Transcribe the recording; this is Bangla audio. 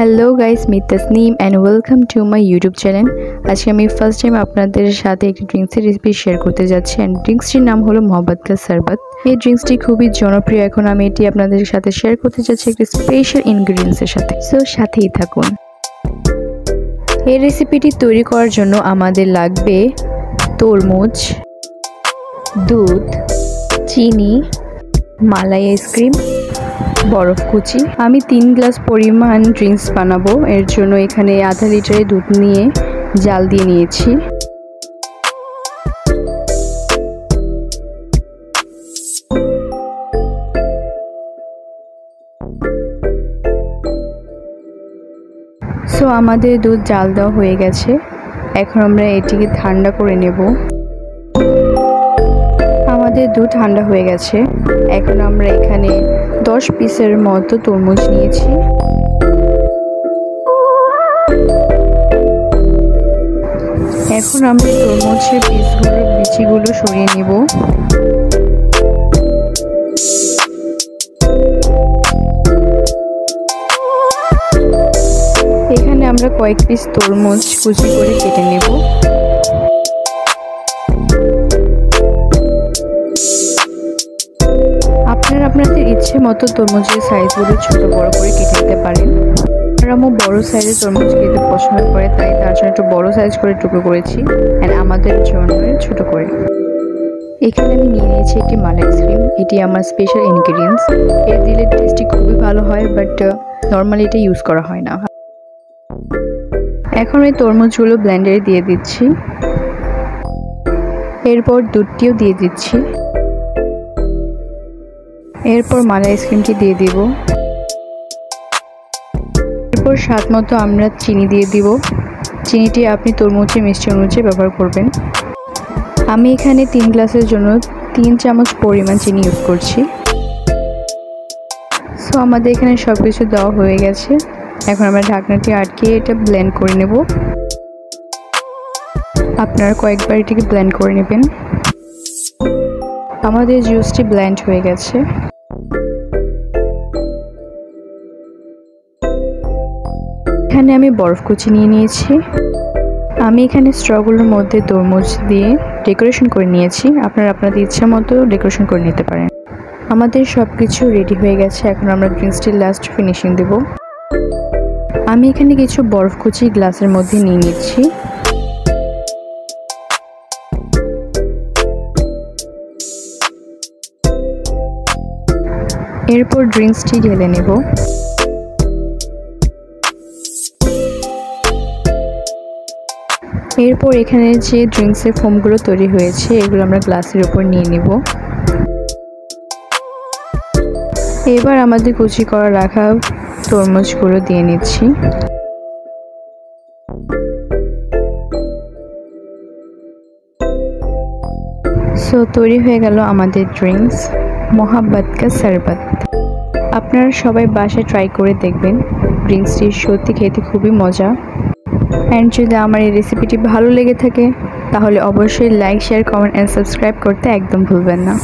Hello guys, me Tasnim and welcome to my YouTube channel. আজকে আমি ফার্স্ট টাইম আপনাদের সাথে একটি ড্রিঙ্কসের রেসিপি শেয়ার করতে যাচ্ছি অ্যান্ড ড্রিঙ্কসটির নাম হলো মোহাব্বত কা শরবত। এই ড্রিঙ্কসটি খুবই জনপ্রিয়। এখন আমি এটি আপনাদের সাথে শেয়ার করতে যাচ্ছি একটি স্পেশাল ইনগ্রিডিয়েন্টসের সাথে, সো সাথেই থাকুন। এই রেসিপিটি তৈরি করার জন্য আমাদের লাগবে তরমুজ, দুধ, চিনি, মালাই আইসক্রিম, বরফ কুচি। আমি 3 গ্লাস পরিমাণ ড্রিঙ্কস বানাবো, এর জন্য এখানে আধা লিটারের দুধ নিয়ে জাল দিয়ে নিয়েছি। সো আমাদের দুধ জাল দেওয়া হয়ে গেছে। এখন আমরা এটিকে ঠান্ডা করে নেব। আমাদের দুধ ঠান্ডা হয়ে গেছে। এখন আমরা এখানে 10 পিসের মতো তরমুজ নিয়েছি। এখন আমরা তরমুজের বিচিগুলো সরিয়ে নেব। এখানে আমরা কয়েক পিস তরমুজ কুচি করে কেটে নেব। আপনারা আপনাদের ইচ্ছে মতো তরমুজের সাইজগুলো ছোট বড় করে কেটে নিতে পারেন। আমার বড় সাইজের তরমুজ খেতে পছন্দ করে, তাই তার জন্য একটু বড় সাইজ করে টুকরো করেছি অ্যান্ড আমাদের জন্য ছোট করে। এখানে আমি নিয়ে নিয়েছি একটি মালাই আইসক্রিম। এটি আমার স্পেশাল ইনগ্রিডিয়েন্টস। এর দিলে টেস্টটি খুবই ভালো হয়, বাট নর্মালি এটা ইউজ করা হয় না। এখন এই তরমুজগুলো ব্লেন্ডারে দিয়ে দিচ্ছি। এরপর দুধটিও দিয়ে দিচ্ছি। এরপর মালাই আইসক্রিমটি দিয়ে দিব। এরপর স্বাদ মতো আমরা চিনি দিয়ে দিব। চিনিটি আপনি তরমুজের মিষ্টি অনুযায়ী ব্যবহার করবেন। আমি এখানে 3 গ্লাসের জন্য 3 চামচ পরিমাণ চিনি ইউজ করছি। সো আমাদের এখানে সব কিছু দেওয়া হয়ে গেছে। এখন আমরা ঢাকনাটি আটকে এটা ব্লেন্ড করে নেব। আপনারা কয়েকবার এটিকে ব্লেন্ড করে নেবেন। আমাদের জুসটি ব্লেন্ড হয়ে গেছে। এখানে আমি বরফ কুচি নিয়ে নিয়েছি। আমি এখানে স্ট্রগুলোর মধ্যে তরমুজ দিয়ে ডেকোরেশন করে নিয়েছি। আপনারা আপনাদের ইচ্ছা মতো ডেকোরেশন করে নিতে পারেন। আমাদের সব কিছু রেডি হয়ে গেছে। এখন আমরা ড্রিঙ্কসটির লাস্ট ফিনিশিং দেব। আমি এখানে কিছু বরফ কুচি গ্লাসের মধ্যে নিয়ে নিচ্ছি। এরপর ড্রিঙ্কসটি ঢেলে নেব। এরপর এখানে যে ড্রিঙ্কসের ফোমগুলো তৈরি হয়েছে এগুলো আমরা গ্লাসের উপর নিয়ে নেব। এবার আমাদের কুচি করা রাখা তরমুজগুলো দিয়ে নিচ্ছি। সো তৈরি হয়ে গেল আমাদের ড্রিঙ্কস মোহাব্বত কা শরবত। আপনারা সবাই বাসায় ট্রাই করে দেখবেন। ড্রিঙ্কসটি সত্যি খেতে খুবই মজা। অ্যান্ড যদি আমার এই রেসিপিটি ভালো লেগে থাকে তাহলে অবশ্যই like, share, comment and subscribe করতে একদম ভুলবেন না।